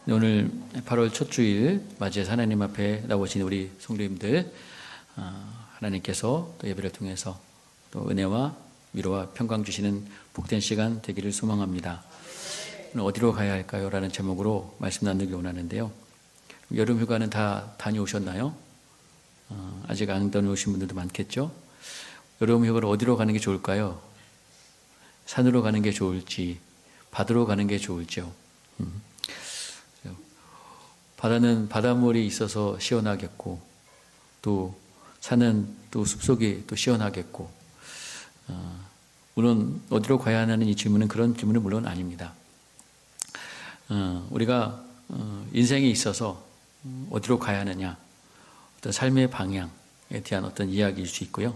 오늘 8월 첫 주일 맞이해서 하나님 앞에 나오신 우리 성도님들, 하나님께서 또 예배를 통해서 또 은혜와 위로와 평강 주시는 복된 시간 되기를 소망합니다. 오늘 어디로 가야 할까요? 라는 제목으로 말씀 나누기 원하는데요. 여름 휴가는 다 다녀오셨나요? 아직 안 다녀오신 분들도 많겠죠? 여름 휴가를 어디로 가는 게 좋을까요? 산으로 가는 게 좋을지, 바다로 가는 게 좋을지요? 바다는 바닷물이 있어서 시원하겠고, 또 산은 또 숲속이 또 시원하겠고, 물론 어디로 가야 하는 이 질문은 그런 질문은 물론 아닙니다. 우리가 인생에 있어서 어디로 가야 하느냐, 어떤 삶의 방향에 대한 어떤 이야기일 수 있고요.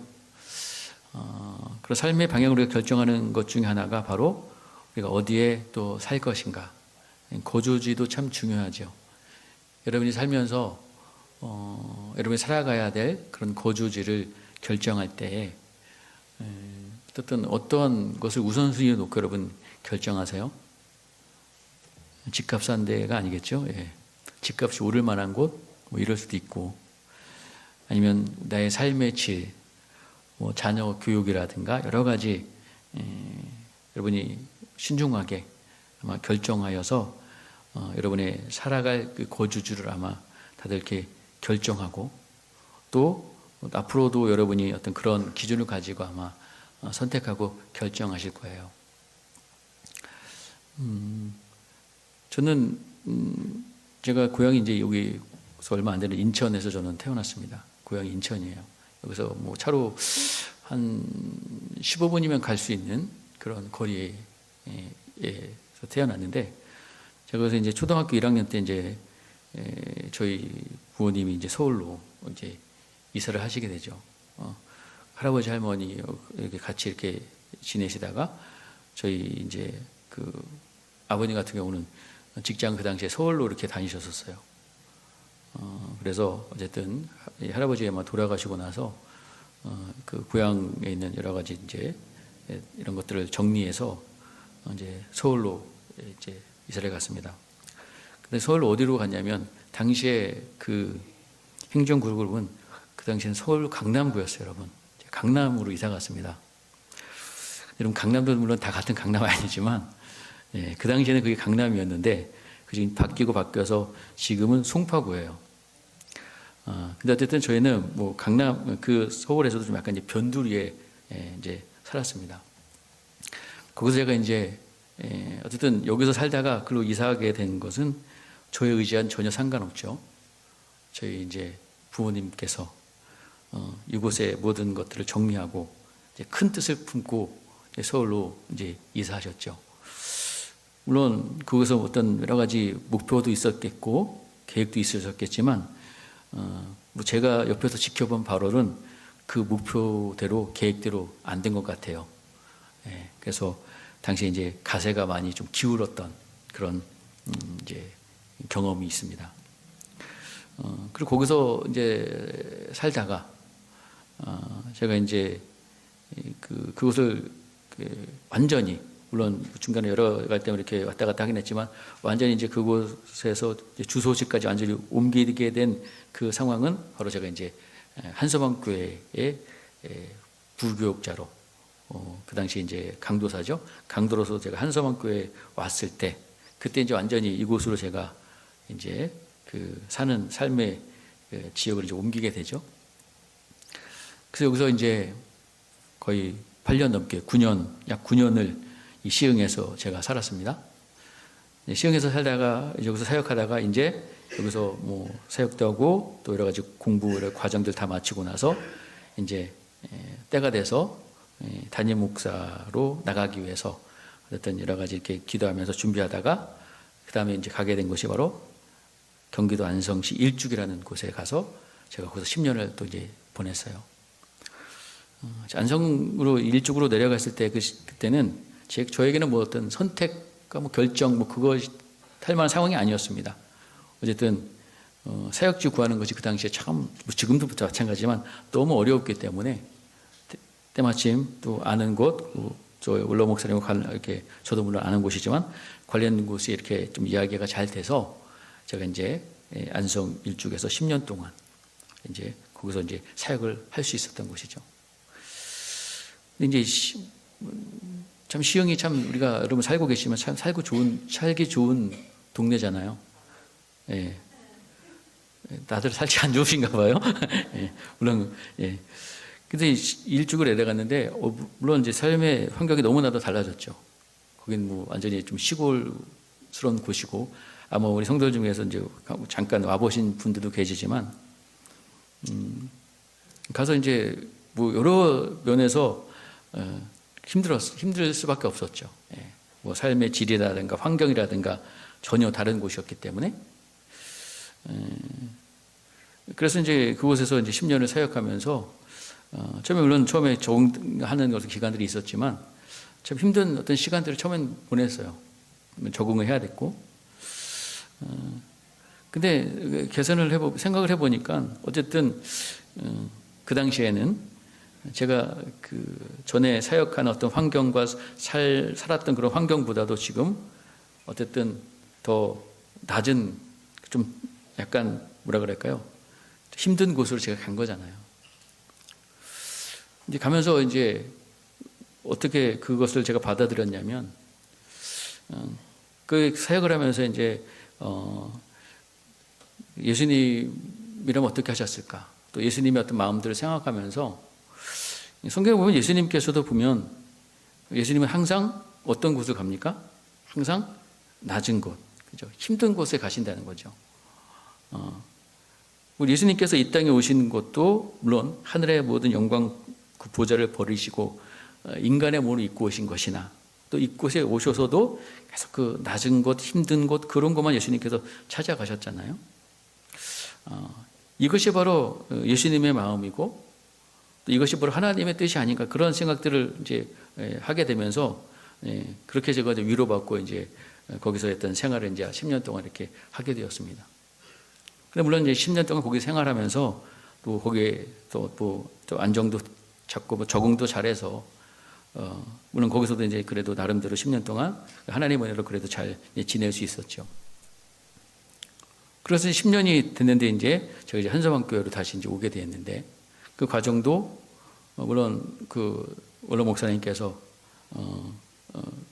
그런 삶의 방향을 우리가 결정하는 것 중에 하나가 바로 우리가 어디에 또 살 것인가, 거주지도 참 중요하죠. 여러분이 살면서 여러분이 살아가야 될 그런 거주지를 결정할 때에 어떤 것을 우선순위에 놓고 여러분 결정하세요? 집값 싼 데가 아니겠죠? 예. 집값이 오를 만한 곳, 뭐 이럴 수도 있고, 아니면 나의 삶의 질, 뭐 자녀 교육이라든가 여러 가지 여러분이 신중하게 아마 결정하여서 여러분의 살아갈 그 거주지를 아마 다들 이렇게 결정하고, 또 앞으로도 여러분이 어떤 그런 기준을 가지고 아마 선택하고 결정하실 거예요. 저는 제가 고향이 이제 여기서 얼마 안 되는 인천에서 저는 태어났습니다. 고향이 인천이에요. 여기서 뭐 차로 한 15분이면 갈 수 있는 그런 거리에서 태어났는데, 제가 그래서 이제 초등학교 1학년 때 이제 저희 부모님이 이제 서울로 이제 이사를 하시게 되죠. 할아버지 할머니 이렇게 같이 이렇게 지내시다가 저희 이제 그 아버님 같은 경우는 직장 그 당시에 서울로 이렇게 다니셨었어요. 그래서 어쨌든 할아버지가 돌아가시고 나서 그 고향에 있는 여러 가지 이제 이런 것들을 정리해서 이제 서울로 이제 이사를 갔습니다. 근데 서울 어디로 갔냐면, 당시에 그 행정구역은 그 당시에는 서울 강남구였어요, 여러분. 강남으로 이사 갔습니다. 여러분, 강남도 물론 다 같은 강남은 아니지만, 그 당시에는 그게 강남이었는데, 그게 바뀌어서 지금은 송파구예요. 근데 어쨌든 저희는 뭐 강남, 그 서울에서도 좀 약간 이제 변두리에 이제 살았습니다. 거기서 제가 이제 어쨌든 여기서 살다가 그로 이사하게 된 것은 저의 의지와는 전혀 상관없죠. 저희 이제 부모님께서 이곳의 모든 것들을 정리하고 이제 큰 뜻을 품고 서울로 이제 이사하셨죠. 물론 그것은 어떤 여러 가지 목표도 있었겠고 계획도 있으셨겠지만, 뭐 제가 옆에서 지켜본 바로는 그 목표대로 계획대로 안 된 것 같아요. 그래서 당시에 이제 가세가 많이 좀 기울었던 그런 이제 경험이 있습니다. 그리고 거기서 이제 살다가 제가 이제 그곳을 완전히, 물론 중간에 여러 갈 때문에 이렇게 왔다 갔다 하긴 했지만, 완전히 이제 그곳에서 주소지까지 완전히 옮기게 된 그 상황은 바로 제가 이제 한서방 교회의 부교육자로, 그 당시 이제 강도사죠. 강도로서 제가 한서방 교회에 왔을 때, 그때 이제 완전히 이곳으로 제가 이제 그 사는 삶의 지역을 이제 옮기게 되죠. 그래서 여기서 이제 거의 8년 넘게, 약 9년을 이 시흥에서 제가 살았습니다. 시흥에서 살다가 여기서 사역하다가 이제 여기서 뭐 사역도 하고 또 여러 가지 공부 과정들 다 마치고 나서 이제 때가 돼서 담임 목사로 나가기 위해서 어떤 여러 가지 이렇게 기도하면서 준비하다가, 그 다음에 이제 가게 된 곳이 바로 경기도 안성시 일죽이라는 곳에 가서 제가 거기서 10년을 또 이제 보냈어요. 안성으로 일죽으로 내려갔을 때 그때는 저에게는 뭐 어떤 선택과 뭐 결정 뭐 그거 할 만한 상황이 아니었습니다. 어쨌든 사역지 구하는 것이 그 당시에 참, 뭐 지금도 마찬가지지만 너무 어려웠기 때문에 때마침 또 아는 곳, 저 원로 목사님과 이렇게 저도 물론 아는 곳이지만 관련 곳이 이렇게 좀 이야기가 잘 돼서 제가 이제 안성 일죽에서 10년 동안 이제 거기서 이제 사역을 할 수 있었던 곳이죠. 근데 이제 참 시흥이 참 우리가 여러분 살고 계시면 참 살기 좋은 동네잖아요. 예. 다들 살기 안 좋으신가 봐요. 예. 물론 예. 근데 일죽을 내려갔는데 물론 이제 삶의 환경이 너무나도 달라졌죠. 거긴 뭐 완전히 좀 시골스러운 곳이고 아마 우리 성도들 중에서 이제 잠깐 와보신 분들도 계시지만 가서 이제 뭐 여러 면에서 힘들 수밖에 없었죠. 예. 뭐 삶의 질이라든가 환경이라든가 전혀 다른 곳이었기 때문에 그래서 이제 그곳에서 이제 10년을 사역하면서 처음에 적응하는 것은 기간들이 있었지만 참 힘든 어떤 시간들을 처음엔 보냈어요. 적응을 해야 됐고 근데 생각을 해보니까 어쨌든 그 당시에는 제가 그 전에 사역한 어떤 환경과 살았던 그런 환경보다도 지금 어쨌든 더 낮은 좀 약간 뭐라 그럴까요? 힘든 곳으로 제가 간 거잖아요. 이제 가면서 이제 어떻게 그것을 제가 받아들였냐면 그 사역을 하면서 이제 예수님이라면 어떻게 하셨을까? 또 예수님의 어떤 마음들을 생각하면서 성경에 보면 예수님께서도 보면 예수님은 항상 어떤 곳을 갑니까? 항상 낮은 곳, 그죠? 힘든 곳에 가신다는 거죠. 우리 예수님께서 이 땅에 오신 것도 물론 하늘의 모든 영광 그 보좌를 버리시고 인간의 몸을 입고 오신 것이나 또 이곳에 오셔서도 계속 그 낮은 곳, 힘든 곳 그런 것만 예수님께서 찾아가셨잖아요. 이것이 바로 예수님의 마음이고 또 이것이 바로 하나님의 뜻이 아닌가 그런 생각들을 이제 하게 되면서 그렇게 제가 위로받고 이제 거기서 했던 생활을 이제 10년 동안 이렇게 하게 되었습니다. 근데 물론 이제 10년 동안 거기 생활하면서 또 거기에 또 안정도 잡고 뭐 적응도 잘해서 물론 거기서도 이제 그래도 나름대로 10년 동안 하나님 은혜로 그래도 잘 지낼 수 있었죠. 그래서 10년이 됐는데 이제 제가 이제 한서방교회로 다시 이제 오게 되었는데 그 과정도 물론 그 원로 목사님께서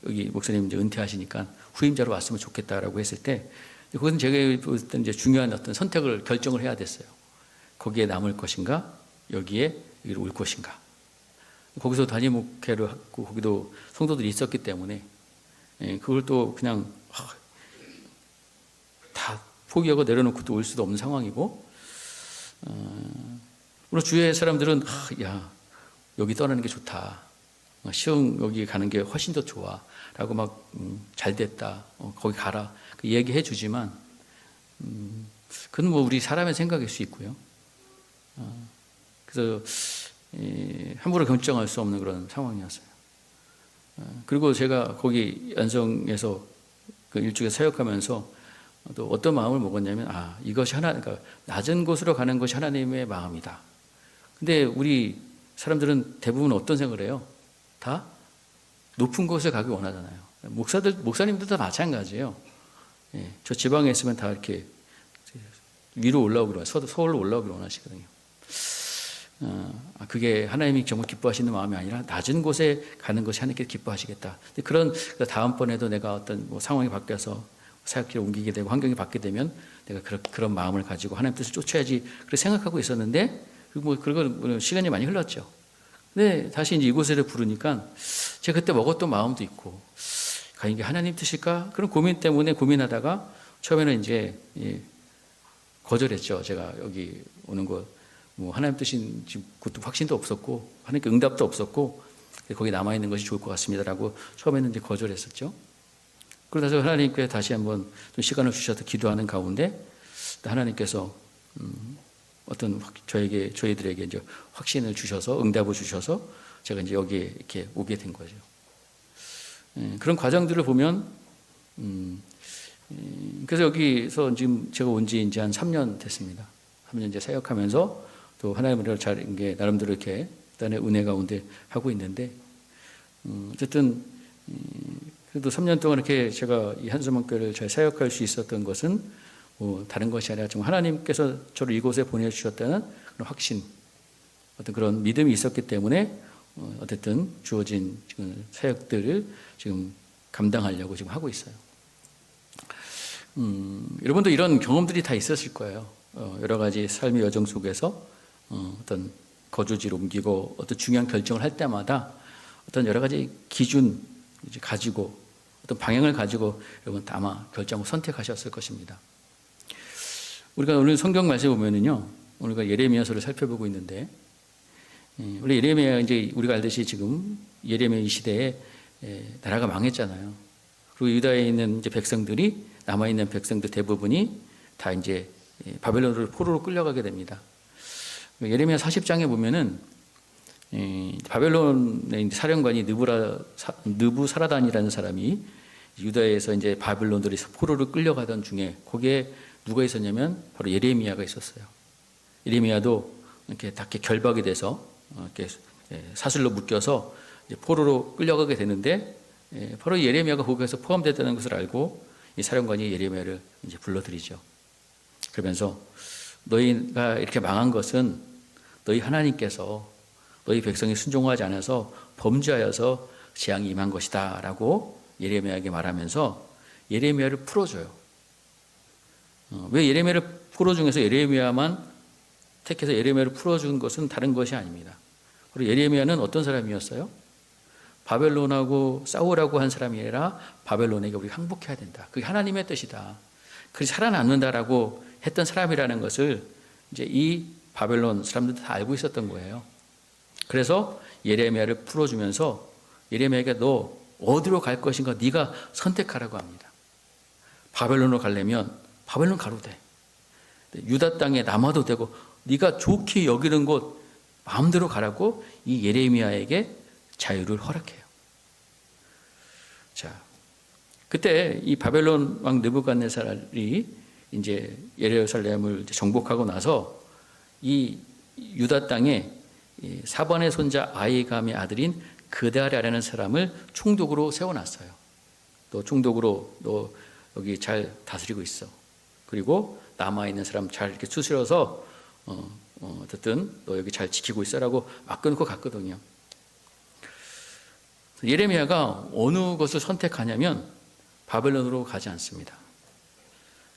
여기 목사님 이제 은퇴하시니까 후임자로 왔으면 좋겠다라고 했을 때 그것은 제가 볼 때 이제 중요한 어떤 선택을 결정을 해야 됐어요. 거기에 남을 것인가, 여기로 올 것인가. 거기서 단임 목회를 하고 거기도 성도들이 있었기 때문에 그걸 또 그냥 다 포기하고 내려놓고 또 올 수도 없는 상황이고 물론 주위의 사람들은 야 여기 떠나는 게 좋다. 시흥 여기 가는 게 훨씬 더 좋아. 라고 막 잘 됐다. 거기 가라. 그 얘기해 주지만 그건 뭐 우리 사람의 생각일 수 있고요. 그래서 함부로 결정할 수 없는 그런 상황이었어요. 그리고 제가 거기 안성에서 그 일주일에 사역하면서 또 어떤 마음을 먹었냐면 이것이 그러니까 낮은 곳으로 가는 것이 하나님의 마음이다. 근데 우리 사람들은 대부분 어떤 생각을 해요? 다 높은 곳에 가기 원하잖아요. 목사님들도 다 마찬가지예요. 저 지방에 있으면 다 이렇게 위로 올라오기로 서울로 올라오기로 원하시거든요. 그게 하나님이 정말 기뻐하시는 마음이 아니라 낮은 곳에 가는 것이 하나님께 기뻐하시겠다. 그런 다음번에도 내가 어떤 뭐 상황이 바뀌어서 사역지를 옮기게 되고 환경이 바뀌게 되면 내가 그런 마음을 가지고 하나님 뜻을 쫓아야지 그렇게 생각하고 있었는데 그리고 시간이 많이 흘렀죠. 근데 다시 이제 이곳에 부르니까 제가 그때 먹었던 마음도 있고 과연 이게 하나님 뜻일까? 그런 고민 때문에 고민하다가 처음에는 이제 거절했죠. 제가 여기 오는 거 뭐 하나님 뜻인 그것도 확신도 없었고 하나님께 응답도 없었고 거기 남아 있는 것이 좋을 것 같습니다라고 처음에는 이제 거절했었죠. 그러다가 하나님께 다시 한번 좀 시간을 주셔서 기도하는 가운데 하나님께서 어떤 저희들에게 이제 확신을 주셔서 응답을 주셔서 제가 이제 여기에 이렇게 오게 된 거죠. 그런 과정들을 보면 그래서 여기서 지금 제가 온 지 이제 한 3년 됐습니다. 3년 이제 사역하면서 또 하나님의 은혜로 잘 이게 나름대로 이렇게 일단의 은혜 가운데 하고 있는데 어쨌든 그래도 3년 동안 이렇게 제가 이 한서방교회를 잘 사역할 수 있었던 것은 다른 것이 아니라 정말 하나님께서 저를 이곳에 보내주셨다는 그런 확신, 어떤 그런 믿음이 있었기 때문에 어쨌든 주어진 지금 사역들을 지금 감당하려고 지금 하고 있어요. 여러분도 이런 경험들이 다 있었을 거예요. 여러 가지 삶의 여정 속에서 어떤 거주지를 옮기고 어떤 중요한 결정을 할 때마다 어떤 여러 가지 기준 가지고 어떤 방향을 가지고 여러분 아마 결정을 선택하셨을 것입니다. 우리가 오늘 성경 말씀에 보면은요, 우리가 예레미야서를 살펴보고 있는데, 원래 예레미야 이제 우리가 알듯이 지금 예레미야 이 시대에 나라가 망했잖아요. 그리고 유다에 있는 이제 백성들이 남아 있는 백성들 대부분이 다 이제 바벨론으로 포로로 끌려가게 됩니다. 예레미야 40장에 보면은 바벨론의 사령관이 느부사라단이라는 사람이 유다에서 이제 바벨론들이 포로를 끌려가던 중에 거기에 누가 있었냐면 바로 예레미야가 있었어요. 예레미야도 이렇게 다 결박이 돼서 이렇게 사슬로 묶여서 이제 포로로 끌려가게 되는데 바로 예레미야가 거기에서 포함됐다는 것을 알고 이 사령관이 예레미야를 이제 불러들이죠. 그러면서 너희가 이렇게 망한 것은 너희 하나님께서 너희 백성이 순종하지 않아서 범죄하여서 재앙이 임한 것이다 라고 예레미야에게 말하면서 예레미야를 풀어줘요. 왜 예레미야를 풀어중에서 예레미야만 택해서 예레미야를 풀어준 것은 다른 것이 아닙니다. 그리고 예레미야는 어떤 사람이었어요? 바벨론하고 싸우라고 한 사람이 아니라 바벨론에게 우리가 항복해야 된다. 그게 하나님의 뜻이다. 그래서 살아남는다라고 했던 사람이라는 것을 이제 이 바벨론 사람들도 다 알고 있었던 거예요. 그래서 예레미야를 풀어주면서 예레미야에게 너 어디로 갈 것인가 네가 선택하라고 합니다. 바벨론으로 가려면 바벨론 가도 돼. 유다 땅에 남아도 되고 네가 좋게 여기는 곳 마음대로 가라고 이 예레미야에게 자유를 허락해요. 자, 그때 이 바벨론 왕 느부갓네살이 이제 예루살렘을 정복하고 나서 이 유다 땅에 사반의 손자 아히감의 아들인 그다랴라는 사람을 총독으로 세워놨어요. 너 총독으로 너 여기 잘 다스리고 있어. 그리고 남아있는 사람 잘 이렇게 추스려서 어쨌든 너 여기 잘 지키고 있어라고 맡겨놓고 갔거든요. 예레미야가 어느 것을 선택하냐면 바벨론으로 가지 않습니다.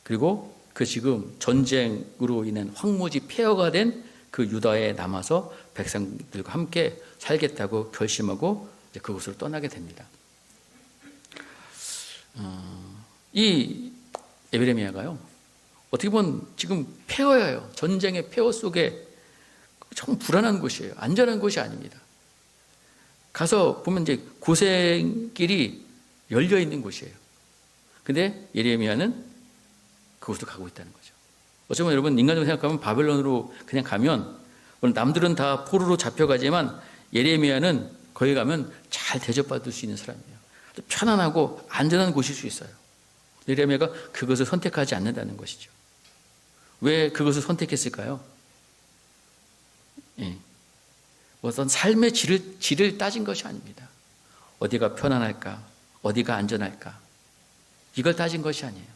그리고 그 지금 전쟁으로 인한 황무지 폐허가 된 그 유다에 남아서 백성들과 함께 살겠다고 결심하고 이제 그곳으로 떠나게 됩니다. 이 예레미야가요, 어떻게 보면 지금 폐허예요. 전쟁의 폐허 속에 정말 불안한 곳이에요. 안전한 곳이 아닙니다. 가서 보면 이제 고생길이 열려 있는 곳이에요. 근데 예레미야는 그곳으로 가고 있다는 거죠. 어쩌면 여러분 인간적으로 생각하면 바벨론으로 그냥 가면 남들은 다 포로로 잡혀가지만 예레미야는 거기 가면 잘 대접받을 수 있는 사람이에요. 편안하고 안전한 곳일 수 있어요. 예레미야가 그것을 선택하지 않는다는 것이죠. 왜 그것을 선택했을까요? 어떤 삶의 질을 따진 것이 아닙니다. 어디가 편안할까? 어디가 안전할까? 이걸 따진 것이 아니에요.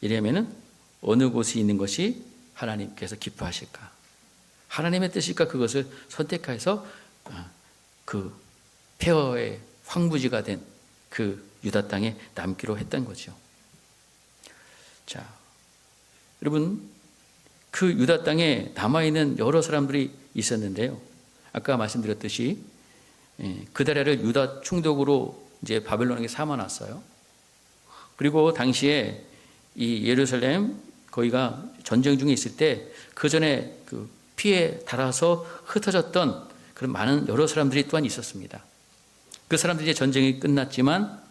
예레미야는 어느 곳에 있는 것이 하나님께서 기뻐하실까? 하나님의 뜻일까? 그것을 선택해서 그 폐허의 황무지가 된 그 유다 땅에 남기로 했던 거죠. 자, 여러분, 그 유다 땅에 남아있는 여러 사람들이 있었는데요. 아까 말씀드렸듯이 그다랴를 유다 총독으로 이제 바벨론에게 삼아놨어요. 그리고 당시에 이 예루살렘 거기가 전쟁 중에 있을 때 그 전에 그 피해 달아서 흩어졌던 그런 많은 여러 사람들이 또한 있었습니다. 그 사람들이 전쟁이 끝났지만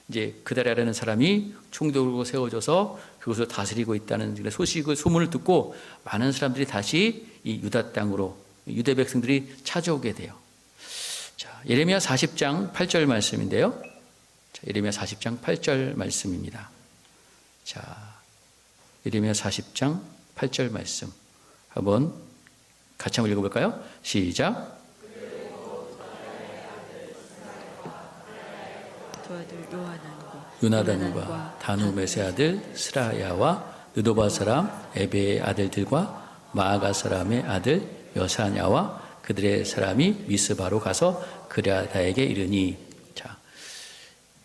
이제 그다랴라는 사람이 총독으로 세워져서 그것을 다스리고 있다는 소식을 소문을 듣고 많은 사람들이 다시 이 유다 땅으로 유대 백성들이 찾아오게 돼요. 자, 예레미야 40장 8절 말씀인데요. 자, 예레미야 40장 8절 말씀입니다. 자, 예레미야 40장 8절 말씀 한번 같이 한번 읽어볼까요? 시작. 두 아들 요나단과 다누메스의 아들 스라야와 느도바 사람 에베의 아들들과 마아가 사람의 아들 여사냐와 그들의 사람이 미스바로 가서 그랴다에게 이르니. 자,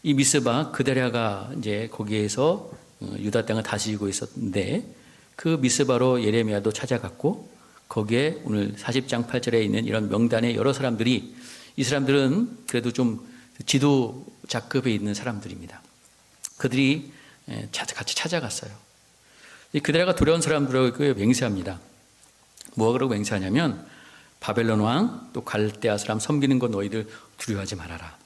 이 미스바 그랴가 이제 거기에서 유다 땅을 다스리고 있었는데 그 미스바로 예레미야도 찾아갔고 거기에 오늘 40장 8절에 있는 이런 명단의 여러 사람들이, 이 사람들은 그래도 좀 지도자급에 있는 사람들입니다. 그들이 같이 찾아갔어요. 그들가 두려운 사람들에게 맹세합니다. 뭐가 그러고 맹세하냐면 바벨론 왕 또 갈대아 사람 섬기는 것 너희들 두려워하지 말아라.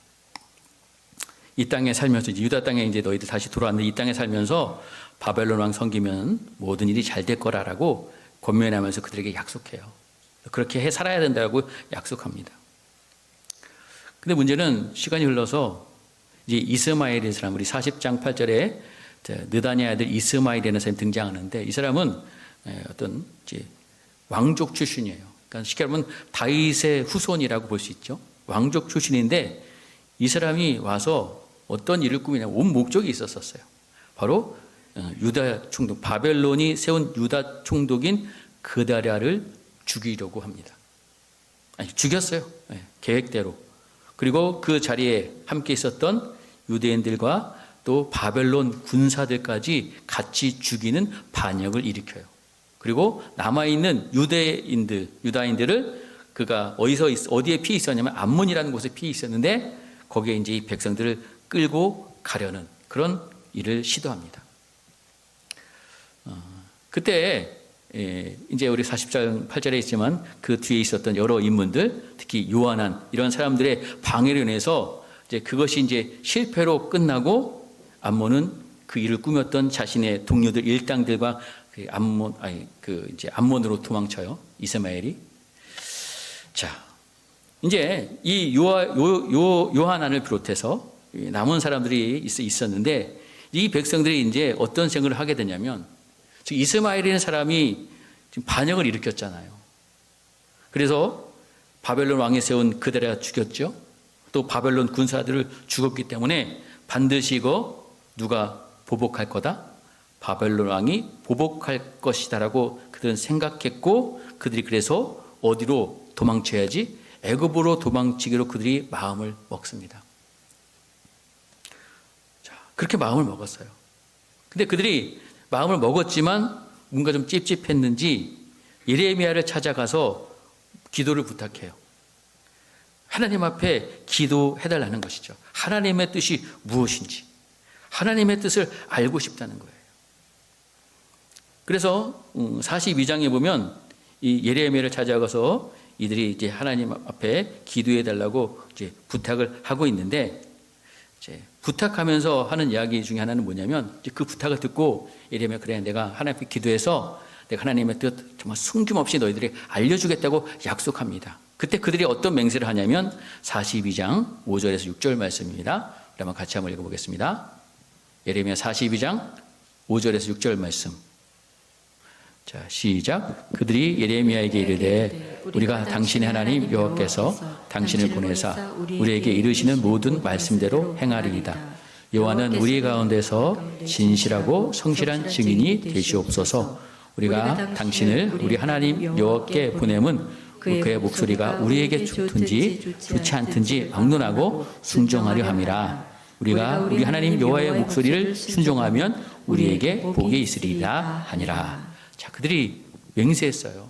이 땅에 살면서 유다 땅에 이제 너희들 다시 돌아왔는데 이 땅에 살면서 바벨론 왕 섬기면 모든 일이 잘 될 거라라고 권면하면서 그들에게 약속해요. 그렇게 해 살아야 된다고 약속합니다. 근데 문제는 시간이 흘러서 이제 이스마엘이라는 사람, 우리 40장 8절에 느다니의 아들 이스마엘이라는 사람이 등장하는데 이 사람은 어떤 이제 왕족 출신이에요. 그러니까 쉽게 말하면 다윗의 후손이라고 볼 수 있죠. 왕족 출신인데 이 사람이 와서 어떤 일을 꾸미냐면 온 목적이 있었어요. 바로 유다 총독, 바벨론이 세운 유다 총독인 그다랴를 죽이려고 합니다. 아니, 죽였어요. 네, 계획대로. 그리고 그 자리에 함께 있었던 유대인들과 또 바벨론 군사들까지 같이 죽이는 반역을 일으켜요. 그리고 남아있는 유다인들을 그가 어디에 피해 있었냐면 암몬이라는 곳에 피해 있었는데 거기에 이제 이 백성들을 끌고 가려는 그런 일을 시도합니다. 그때 이제 우리 40장 8절에 있지만 그 뒤에 있었던 여러 인물들, 특히 요한한 이런 사람들의 방해로 인해서 이제 그것이 이제 실패로 끝나고 암몬은 그 일을 꾸몄던 자신의 동료들 일당들과 암몬으로 도망쳐요. 이스마엘이. 자, 이제 이 요한안을 비롯해서 남은 사람들이 있었는데 이 백성들이 이제 어떤 생각을 하게 되냐면 이스마엘이라는 사람이 지금 반역을 일으켰잖아요. 그래서 바벨론 왕이 세운 그들을 죽였죠. 또 바벨론 군사들을 죽였기 때문에 반드시 이거 누가 보복할 거다? 바벨론 왕이 보복할 것이다라고 그들은 생각했고 그들이 그래서 어디로 도망쳐야지? 애굽으로 도망치기로 그들이 마음을 먹습니다. 자, 그렇게 마음을 먹었어요. 근데 그들이 마음을 먹었지만 뭔가 좀 찝찝했는지 예레미야를 찾아가서 기도를 부탁해요. 하나님 앞에 기도해달라는 것이죠. 하나님의 뜻이 무엇인지, 하나님의 뜻을 알고 싶다는 거예요. 그래서 42장에 보면 이 예레미야를 찾아가서 이들이 이제 하나님 앞에 기도해달라고 이제 부탁을 하고 있는데 이제 부탁하면서 하는 이야기 중에 하나는 뭐냐면 이제 그 부탁을 듣고 예레미야 그래 내가 하나님 앞에 기도해서 내가 하나님의 뜻 정말 숨김없이 너희들이 알려주겠다고 약속합니다. 그때 그들이 어떤 맹세를 하냐면 42장 5절에서 6절 말씀입니다. 그러면 같이 한번 읽어보겠습니다. 예레미야 42장 5절에서 6절 말씀. 자, 시작. 그들이 예레미야에게 이르되 우리가 당신의 하나님 여호와께서 당신을 보내사 우리에게 이르시는 모든 말씀대로 행하리이다. 여호와는 우리 가운데서 진실하고 성실한 증인이 되시옵소서. 우리가 당신을 우리 하나님 여호와께 보냄은 그의 목소리가 우리에게 좋든지 좋지 않든지 막론하고 순종하려 함이라. 우리가 우리 하나님 여호와의 목소리를 순종하면 우리에게 복이 있으리라 하니라. 자, 그들이 맹세했어요.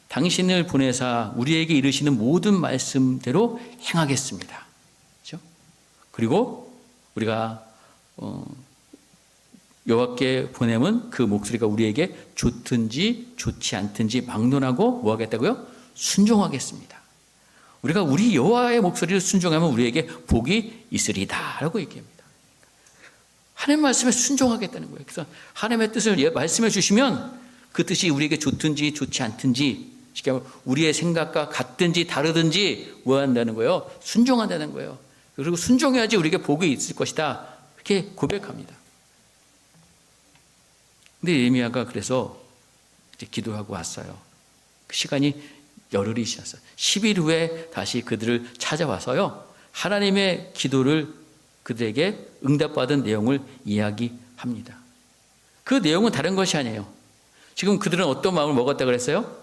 당신을 보내사 우리에게 이르시는 모든 말씀대로 행하겠습니다. 그렇죠? 그리고 우리가 여호와께 보내면 그 목소리가 우리에게 좋든지 좋지 않든지 막론하고 뭐 하겠다고요? 순종하겠습니다. 우리가 우리 여호와의 목소리를 순종하면 우리에게 복이 있으리다라고 얘기합니다. 하나님 말씀에 순종하겠다는 거예요. 그래서 하나님의 뜻을 말씀해 주시면 그 뜻이 우리에게 좋든지 좋지 않든지 쉽게 말하면 우리의 생각과 같든지 다르든지 뭐 한다는 거예요? 순종한다는 거예요. 그리고 순종해야지 우리에게 복이 있을 것이다. 이렇게 고백합니다. 근데 예레미야가 그래서 이제 기도하고 왔어요. 그 시간이 열흘이 지났어요. 10일 후에 다시 그들을 찾아와서요. 하나님의 기도를 그들에게 응답받은 내용을 이야기합니다. 그 내용은 다른 것이 아니에요. 지금 그들은 어떤 마음을 먹었다 그랬어요?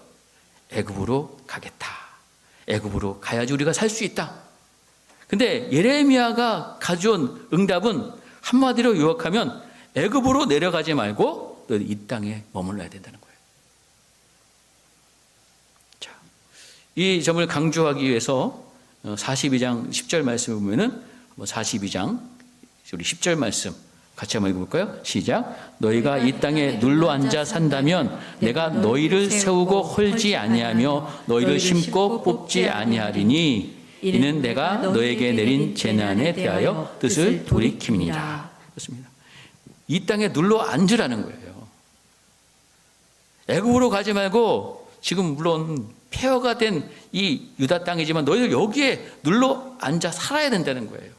애굽으로 가겠다. 애굽으로 가야지 우리가 살 수 있다. 근데 예레미야가 가져온 응답은 한마디로 요약하면 애굽으로 내려가지 말고 너희 이 땅에 머물러야 된다는 거예요. 자, 이 점을 강조하기 위해서 42장 10절 말씀을 보면은 42장 우리 10절 말씀 같이 한번 읽어볼까요? 시작. 너희가 이 땅에 눌러 앉아 산다면 내가 너희를 세우고 헐지 아니하며 너희를 심고 뽑지 아니하리니 이는 내가 너에게 내린 재난에 대하여 뜻을 돌이킴이니라. 그렇습니다. 이 땅에 눌러 앉으라는 거예요. 애굽으로 가지 말고 지금 물론 폐허가 된 이 유다 땅이지만 너희들 여기에 눌러 앉아 살아야 된다는 거예요.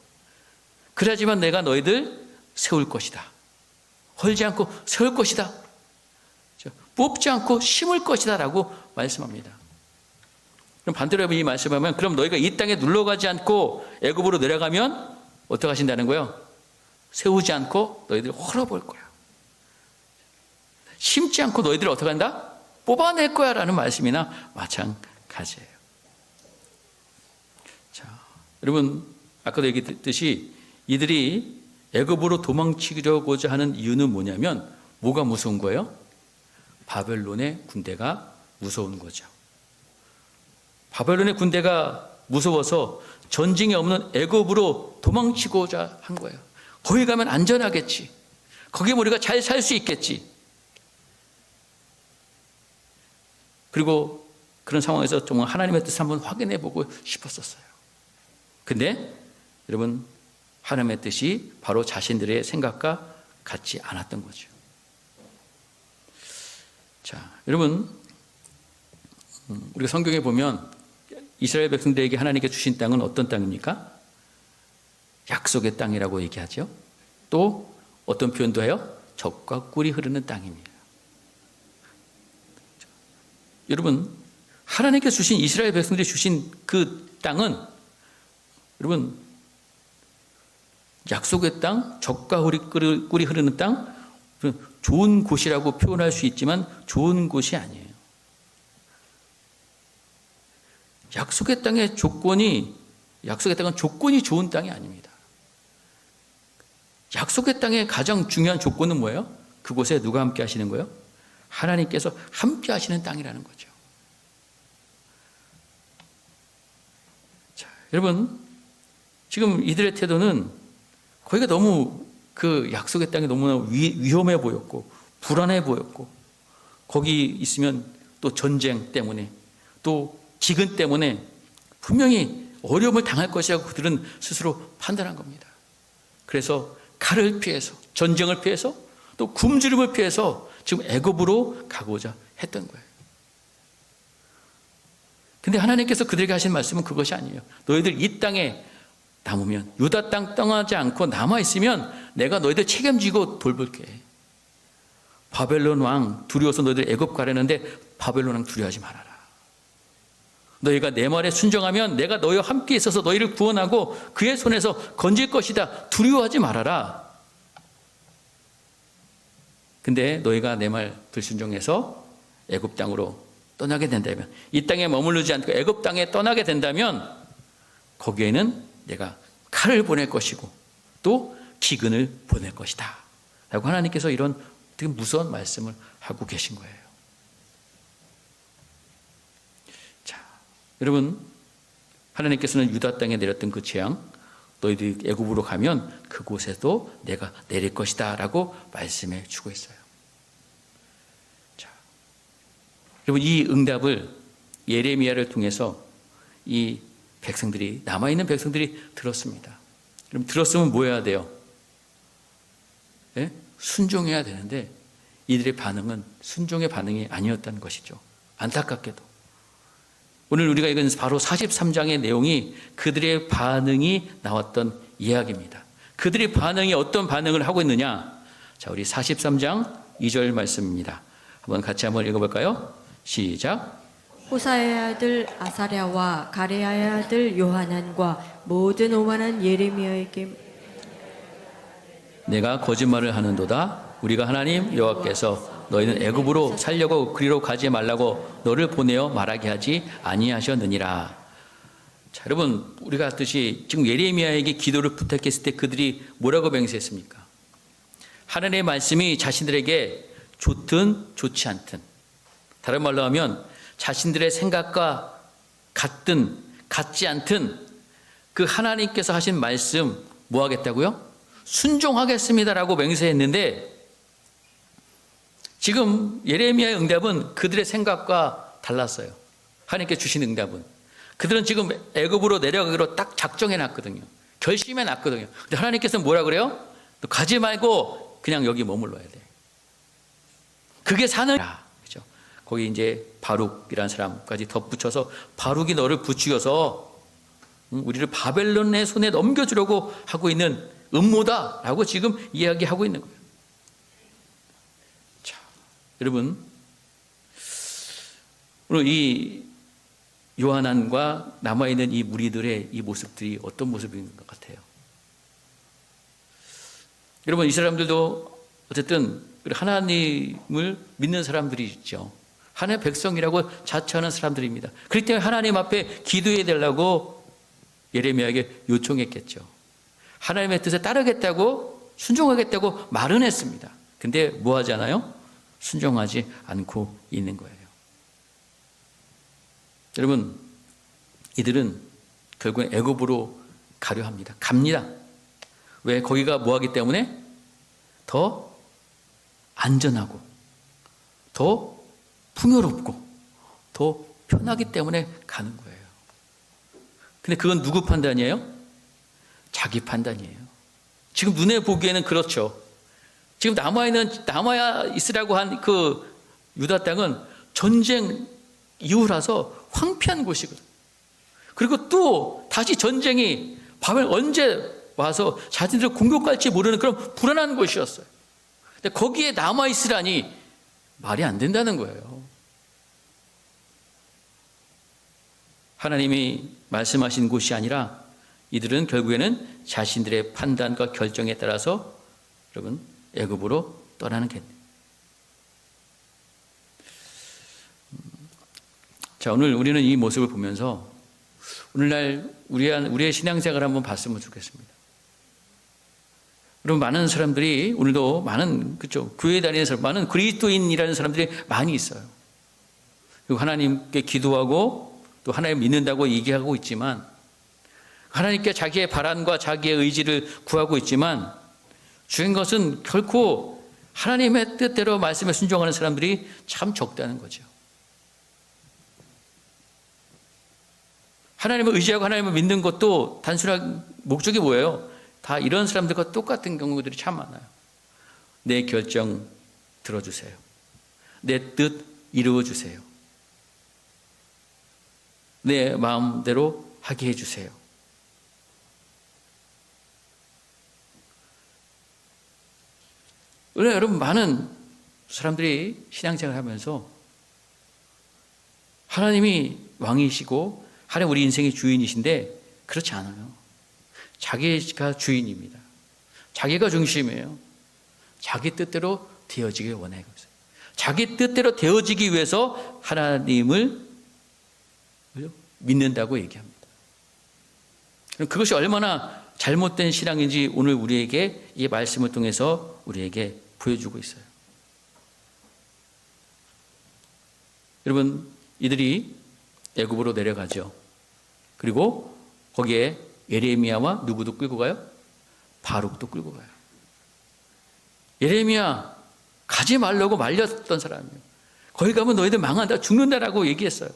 그래야지만 내가 너희들 세울 것이다. 헐지 않고 세울 것이다. 뽑지 않고 심을 것이다 라고 말씀합니다. 그럼 반대로 이 말씀하면 그럼 너희가 이 땅에 눌러가지 않고 애굽으로 내려가면 어떻게 하신다는 거예요? 세우지 않고 너희들 헐어볼 거야. 심지 않고 너희들 어떻게 한다? 뽑아낼 거야 라는 말씀이나 마찬가지예요. 자, 여러분 아까도 얘기했듯이 이들이 애굽으로 도망치려고자 하는 이유는 뭐냐면 뭐가 무서운 거예요? 바벨론의 군대가 무서운 거죠. 바벨론의 군대가 무서워서 전쟁이 없는 애굽으로 도망치고자 한 거예요. 거기 가면 안전하겠지. 거기 우리가 잘 살 수 있겠지. 그리고 그런 상황에서 정말 하나님의 뜻을 한번 확인해 보고 싶었었어요. 근데 여러분 하나님의 뜻이 바로 자신들의 생각과 같지 않았던 거죠. 자, 여러분 우리가 성경에 보면 이스라엘 백성들에게 하나님께 주신 땅은 어떤 땅입니까? 약속의 땅이라고 얘기하죠. 또 어떤 표현도 해요? 젖과 꿀이 흐르는 땅입니다. 여러분 하나님께 주신 이스라엘 백성들이 주신 그 땅은 여러분 약속의 땅, 젖과 꿀이 흐르는 땅, 좋은 곳이라고 표현할 수 있지만 좋은 곳이 아니에요. 약속의 땅은 조건이 좋은 땅이 아닙니다. 약속의 땅의 가장 중요한 조건은 뭐예요? 그곳에 누가 함께 하시는 거예요? 하나님께서 함께 하시는 땅이라는 거죠. 자, 여러분 지금 이들의 태도는 거기가 너무 그 약속의 땅이 너무나 위험해 보였고 불안해 보였고 거기 있으면 또 전쟁 때문에 또 기근 때문에 분명히 어려움을 당할 것이라고 그들은 스스로 판단한 겁니다. 그래서 칼을 피해서 전쟁을 피해서 또 굶주림을 피해서 지금 애굽으로 가고자 했던 거예요. 근데 하나님께서 그들에게 하신 말씀은 그것이 아니에요. 너희들 이 땅에 남으면 유다 땅 떠나지 않고 남아있으면 내가 너희들 책임지고 돌볼게. 바벨론 왕 두려워서 너희들 애굽 가려는데 바벨론 왕 두려워하지 말아라. 너희가 내 말에 순종하면 내가 너희와 함께 있어서 너희를 구원하고 그의 손에서 건질 것이다. 두려워하지 말아라. 근데 너희가 내 말 불순종해서 애굽 땅으로 떠나게 된다면 이 땅에 머무르지 않고 애굽 땅에 떠나게 된다면 거기에는 내가 칼을 보낼 것이고 또 기근을 보낼 것이다 라고 하나님께서 이런 되게 무서운 말씀을 하고 계신 거예요. 자, 여러분 하나님께서는 유다 땅에 내렸던 그 재앙 너희들이 애굽으로 가면 그곳에도 내가 내릴 것이다 라고 말씀해 주고 있어요. 자, 여러분 이 응답을 예레미야를 통해서 이 백성들이 남아있는 백성들이 들었습니다. 그럼 들었으면 뭐 해야 돼요? 네? 순종해야 되는데 이들의 반응은 순종의 반응이 아니었다는 것이죠. 안타깝게도 오늘 우리가 읽은 바로 43장의 내용이 그들의 반응이 나왔던 이야기입니다. 그들의 반응이 어떤 반응을 하고 있느냐? 자, 우리 43장 2절 말씀입니다. 같이 한번 읽어볼까요? 시작. 호사의 아들 아사랴와 가레아의 아들 요하난과 모든 오만한 예레미야에게 내가 거짓말을 하는도다. 우리가 하나님 여호와께서 너희는 애굽으로 살려고 그리로 가지 말라고 너를 보내어 말하게 하지 아니하셨느니라. 자, 여러분, 우리가 알듯이 지금 예레미야에게 기도를 부탁했을 때 그들이 뭐라고 맹세했습니까? 하나님의 말씀이 자신들에게 좋든 좋지 않든, 다른 말로 하면 자신들의 생각과 같든 같지 않든 그 하나님께서 하신 말씀 뭐 하겠다고요? 순종하겠습니다라고 맹세했는데, 지금 예레미야의 응답은 그들의 생각과 달랐어요. 하나님께 주신 응답은. 그들은 지금 애굽으로 내려가기로 딱 작정해 놨거든요. 결심해 놨거든요. 근데 하나님께서는 뭐라 그래요? 너 가지 말고 그냥 여기 머물러야 돼. 그게 사는, 그죠? 거기 이제 바룩이라는 사람까지 덧붙여서 바룩이 너를 부추겨서 우리를 바벨론의 손에 넘겨주려고 하고 있는 음모다라고 지금 이야기하고 있는 거예요. 자, 여러분, 오늘 이 요한안과 남아있는 이 무리들의 이 모습들이 어떤 모습인 것 같아요? 여러분, 이 사람들도 어쨌든 하나님을 믿는 사람들이 있죠. 하나님의 백성이라고 자처하는 사람들입니다. 그렇기 때문에 하나님 앞에 기도해야 되려고 예레미야에게 요청했겠죠. 하나님의 뜻에 따르겠다고, 순종하겠다고 말은 했습니다. 근데 뭐 하잖아요? 순종하지 않고 있는 거예요. 여러분, 이들은 결국엔 애굽으로 가려 합니다. 갑니다. 왜? 거기가 뭐 하기 때문에? 더 안전하고, 더 풍요롭고, 더 편하기 때문에 가는 거예요. 근데 그건 누구 판단이에요? 자기 판단이에요. 지금 눈에 보기에는 그렇죠. 지금 남아야 있으라고 한 그 유다 땅은 전쟁 이후라서 황폐한 곳이거든요. 그리고 또 다시 전쟁이 바벨 언제 와서 자신들을 공격할지 모르는 그런 불안한 곳이었어요. 근데 거기에 남아 있으라니 말이 안 된다는 거예요. 하나님이 말씀하신 곳이 아니라 이들은 결국에는 자신들의 판단과 결정에 따라서 여러분 애굽으로 떠나는 게. 자, 오늘 우리는 이 모습을 보면서 오늘날 우리의 신앙생활을 한번 봤으면 좋겠습니다. 여러분, 많은 사람들이 오늘도 많은, 그렇죠, 교회 다니는 사람, 많은 그리스도인이라는 사람들이 많이 있어요. 그리고 하나님께 기도하고 또 하나님 믿는다고 얘기하고 있지만, 하나님께 자기의 바람과 자기의 의지를 구하고 있지만, 중요한 것은 결코 하나님의 뜻대로 말씀에 순종하는 사람들이 참 적다는 거죠. 하나님을 의지하고 하나님을 믿는 것도 단순한 목적이 뭐예요? 다 이런 사람들과 똑같은 경우들이 참 많아요. 내 결정 들어주세요. 내 뜻 이루어주세요. 내 마음대로 하게 해주세요. 원래 여러분, 많은 사람들이 신앙생활을 하면서 하나님이 왕이시고 하나님 우리 인생의 주인이신데 그렇지 않아요. 자기가 주인입니다. 자기가 중심이에요. 자기 뜻대로 되어지길 원해요. 자기 뜻대로 되어지기 위해서 하나님을 믿는다고 얘기합니다. 그것이 얼마나 잘못된 신앙인지 오늘 우리에게 이 말씀을 통해서 우리에게 보여주고 있어요. 여러분, 이들이 애굽으로 내려가죠. 그리고 거기에 예레미야와 누구도 끌고 가요? 바룩도 끌고 가요. 예레미야 가지 말라고 말렸던 사람이에요. 거기 가면 너희들 망한다, 죽는다라고 얘기했어요.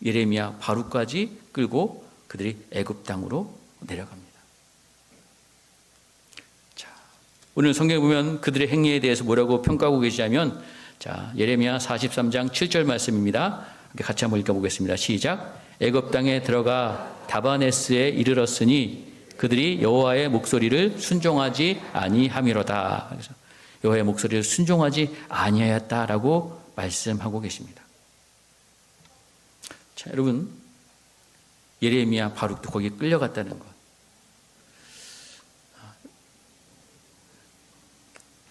예레미야, 바룩까지 끌고 그들이 애굽 땅으로 내려갑니다. 자, 오늘 성경에 보면 그들의 행위에 대해서 뭐라고 평가하고 계시냐면, 자, 예레미야 43장 7절 말씀입니다. 같이 한번 읽어보겠습니다. 시작. 애굽 땅에 들어가 다바네스에 이르렀으니 그들이 여호와의 목소리를 순종하지 아니함이로다. 그래서 여호와의 목소리를 순종하지 아니하였다라고 말씀하고 계십니다. 자, 여러분, 예레미야, 바룩도 거기에 끌려갔다는 것.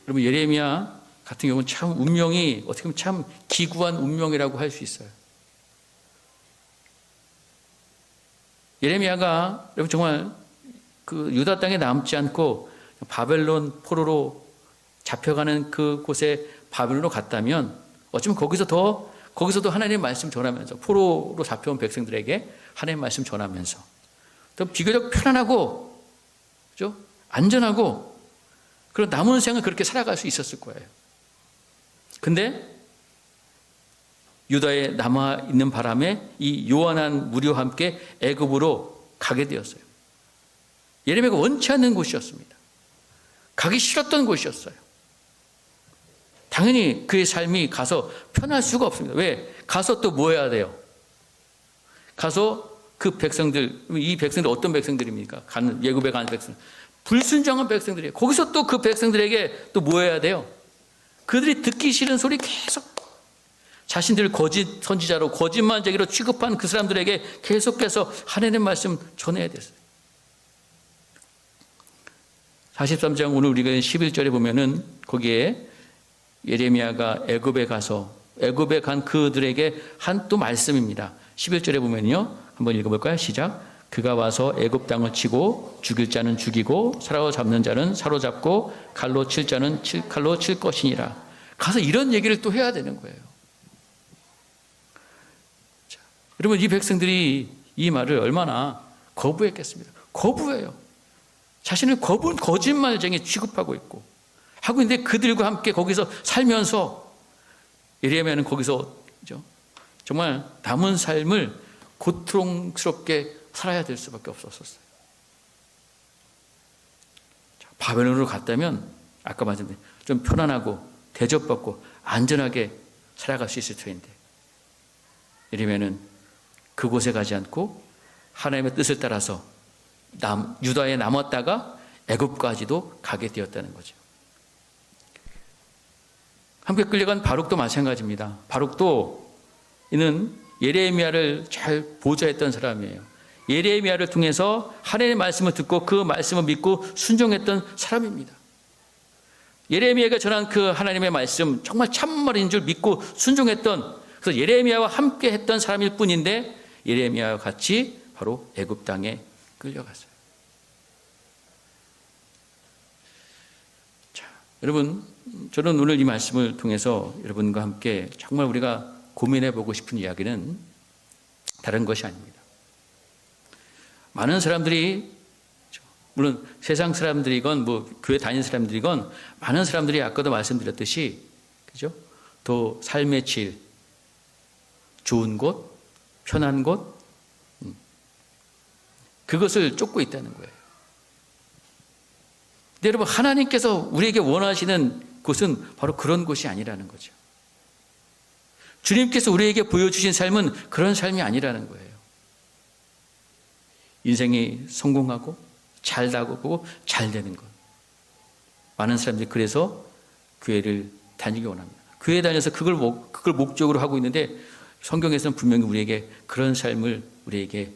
여러분 예레미야 같은 경우는 참 운명이 어떻게 보면 참 기구한 운명이라고 할 수 있어요. 예레미야가 여러분 정말 그 유다 땅에 남지 않고 바벨론 포로로 잡혀가는 그곳에 바벨론으로 갔다면 어쩌면 거기서도 하나님의 말씀 전하면서 포로로 잡혀온 백성들에게 하나님의 말씀 전하면서 또 비교적 편안하고 그죠? 안전하고 그런 남은 생을 그렇게 살아갈 수 있었을 거예요. 근데 유다에 남아있는 바람에 이 요한한 무리와 함께 애굽으로 가게 되었어요. 예레미야가 원치 않는 곳이었습니다. 가기 싫었던 곳이었어요. 당연히 그의 삶이 가서 편할 수가 없습니다. 왜? 가서 또 뭐 해야 돼요? 가서 그 백성들, 이 백성들 어떤 백성들입니까? 예굽에 가는 백성. 불순종한 백성들이에요. 거기서 또 그 백성들에게 또 뭐 해야 돼요? 그들이 듣기 싫은 소리 계속 자신들을 거짓 선지자로 거짓말쟁이로 취급한 그 사람들에게 계속해서 하나님의 말씀 전해야 됐어요. 43장 오늘 우리가 11절에 보면은 거기에 예레미야가 애굽에 간 그들에게 한 또 말씀입니다. 11절에 보면요. 한번 읽어볼까요? 시작. 그가 와서 애굽 땅을 치고 죽일 자는 죽이고 사로잡는 자는 사로잡고 칼로 칠 자는 칼로 칠 것이니라. 가서 이런 얘기를 또 해야 되는 거예요. 자, 여러분 이 백성들이 이 말을 얼마나 거부했겠습니까? 거부해요. 자신을 거짓말쟁이 취급하고 있고 하고 있는데 그들과 함께 거기서 살면서 예레미야는 거기서 정말 남은 삶을 고통스럽게 살아야 될 수밖에 없었어요. 바벨론으로 갔다면 아까 말씀드린 좀 편안하고 대접받고 안전하게 살아갈 수 있을 터인데 예레미야는 그곳에 가지 않고 하나님의 뜻을 따라서 유다에 남았다가 애굽까지도 가게 되었다는 거죠. 함께 끌려간 바룩도 마찬가지입니다. 바룩도 이는 예레미야를 잘 보좌했던 사람이에요. 예레미야를 통해서 하나님의 말씀을 듣고 그 말씀을 믿고 순종했던 사람입니다. 예레미야가 전한 그 하나님의 말씀 정말 참말인 줄 믿고 순종했던 그래서 예레미야와 함께 했던 사람일 뿐인데 예레미야와 같이 바로 애굽 땅에 끌려갔어요. 자, 여러분 저는 오늘 이 말씀을 통해서 여러분과 함께 정말 우리가 고민해 보고 싶은 이야기는 다른 것이 아닙니다. 많은 사람들이 물론 세상 사람들이건 뭐 교회 다니는 사람들이건 많은 사람들이 아까도 말씀드렸듯이 그죠? 더 삶의 질, 좋은 곳, 편한 곳 그것을 쫓고 있다는 거예요. 근데 여러분 하나님께서 우리에게 원하시는 곳은 바로 그런 곳이 아니라는 거죠. 주님께서 우리에게 보여주신 삶은 그런 삶이 아니라는 거예요. 인생이 성공하고 잘 나가고 잘 되는 것. 많은 사람들이 그래서 교회를 다니기 원합니다. 교회에 다녀서 그걸 목적으로 하고 있는데 성경에서는 분명히 우리에게 그런 삶을 우리에게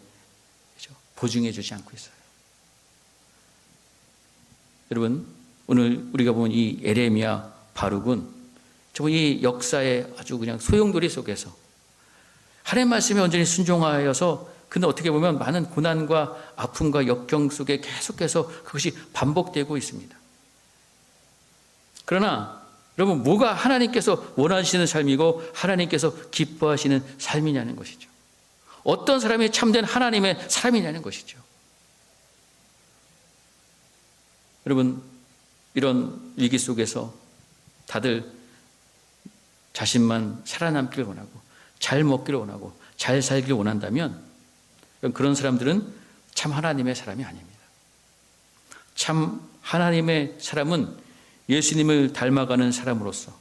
보증해 주지 않고 있어요. 여러분 오늘 우리가 본 이 예레미야 바룩은 정말 이 역사의 아주 그냥 소용돌이 속에서 하나님의 말씀에 온전히 순종하여서 근데 어떻게 보면 많은 고난과 아픔과 역경 속에 계속해서 그것이 반복되고 있습니다. 그러나 여러분 뭐가 하나님께서 원하시는 삶이고 하나님께서 기뻐하시는 삶이냐는 것이죠. 어떤 사람이 참된 하나님의 사람이냐는 것이죠. 여러분 이런 위기 속에서 다들 자신만 살아남기를 원하고 잘 먹기를 원하고 잘 살기를 원한다면 그런 사람들은 참 하나님의 사람이 아닙니다. 참 하나님의 사람은 예수님을 닮아가는 사람으로서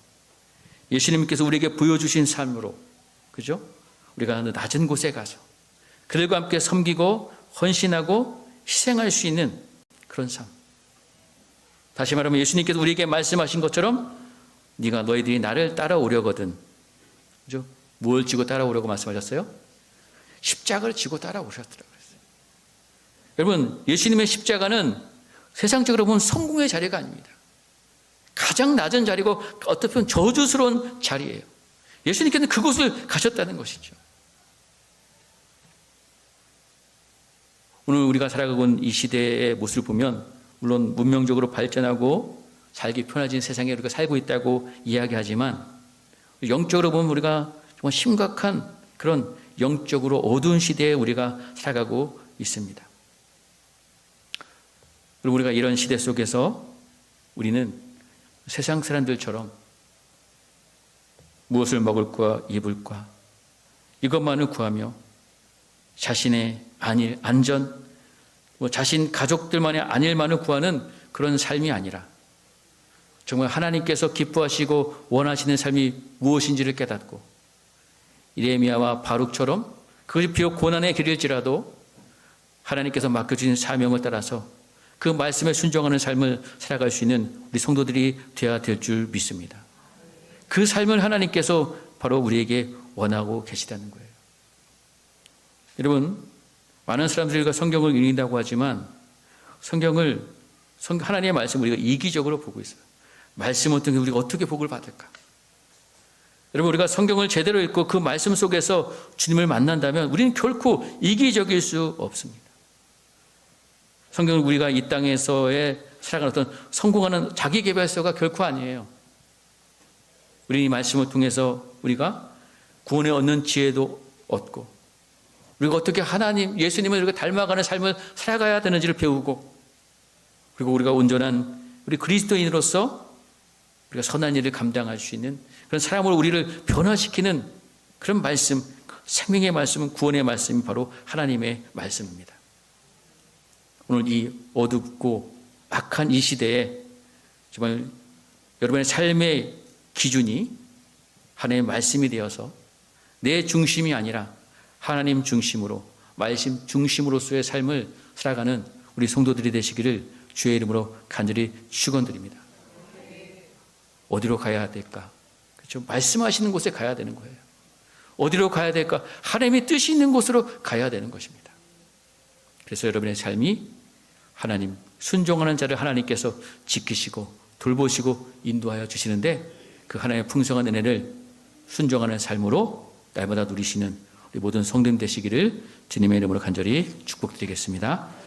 예수님께서 우리에게 보여주신 삶으로 그죠? 우리가 낮은 곳에 가서 그들과 함께 섬기고 헌신하고 희생할 수 있는 그런 삶. 다시 말하면 예수님께서 우리에게 말씀하신 것처럼 네가 너희들이 나를 따라오려거든 그죠? 뭘 지고 따라오려고 말씀하셨어요? 십자가를 지고 따라오셨더라고요. 여러분 예수님의 십자가는 세상적으로 보면 성공의 자리가 아닙니다. 가장 낮은 자리고 어떻게 보면 저주스러운 자리예요. 예수님께서는 그곳을 가셨다는 것이죠. 오늘 우리가 살아가고 있는 이 시대의 모습을 보면 물론 문명적으로 발전하고 살기 편해진 세상에 우리가 살고 있다고 이야기하지만 영적으로 보면 우리가 정말 심각한 그런 영적으로 어두운 시대에 우리가 살아가고 있습니다. 그리고 우리가 이런 시대 속에서 우리는 세상 사람들처럼 무엇을 먹을까 입을까 이것만을 구하며 자신의 안전, 자신 가족들만의 안일만을 구하는 그런 삶이 아니라 정말 하나님께서 기뻐하시고 원하시는 삶이 무엇인지를 깨닫고 이레미야와 바룩처럼 그것이 비록 고난의 길일지라도 하나님께서 맡겨주신 사명을 따라서 그 말씀에 순종하는 삶을 살아갈 수 있는 우리 성도들이 되어야 될 줄 믿습니다. 그 삶을 하나님께서 바로 우리에게 원하고 계시다는 거예요. 여러분, 많은 사람들이 성경을 읽는다고 하지만 하나님의 말씀을 우리가 이기적으로 보고 있어요. 말씀을 통해 우리가 어떻게 복을 받을까? 여러분, 우리가 성경을 제대로 읽고 그 말씀 속에서 주님을 만난다면 우리는 결코 이기적일 수 없습니다. 성경은 우리가 이 땅에서의 살아가는 어떤 성공하는 자기개발서가 결코 아니에요. 우리 이 말씀을 통해서 우리가 구원에 얻는 지혜도 얻고 우리가 어떻게 하나님, 예수님을 이렇게 닮아가는 삶을 살아가야 되는지를 배우고 그리고 우리가 온전한 우리 그리스도인으로서 우리가 선한 일을 감당할 수 있는 그런 사람으로 우리를 변화시키는 그런 말씀, 생명의 말씀은 구원의 말씀이 바로 하나님의 말씀입니다. 오늘 이 어둡고 악한 이 시대에 정말 여러분의 삶의 기준이 하나님의 말씀이 되어서 내 중심이 아니라 하나님 중심으로 말씀 중심으로서의 삶을 살아가는 우리 성도들이 되시기를 주의 이름으로 간절히 축원드립니다. 어디로 가야 될까? 그렇죠? 말씀하시는 곳에 가야 되는 거예요. 어디로 가야 될까? 하나님의 뜻이 있는 곳으로 가야 되는 것입니다. 그래서 여러분의 삶이 하나님 순종하는 자를 하나님께서 지키시고 돌보시고 인도하여 주시는데 그 하나님의 풍성한 은혜를 순종하는 삶으로 날마다 누리시는 우리 모든 성도님 되시기를 주님의 이름으로 간절히 축복드리겠습니다.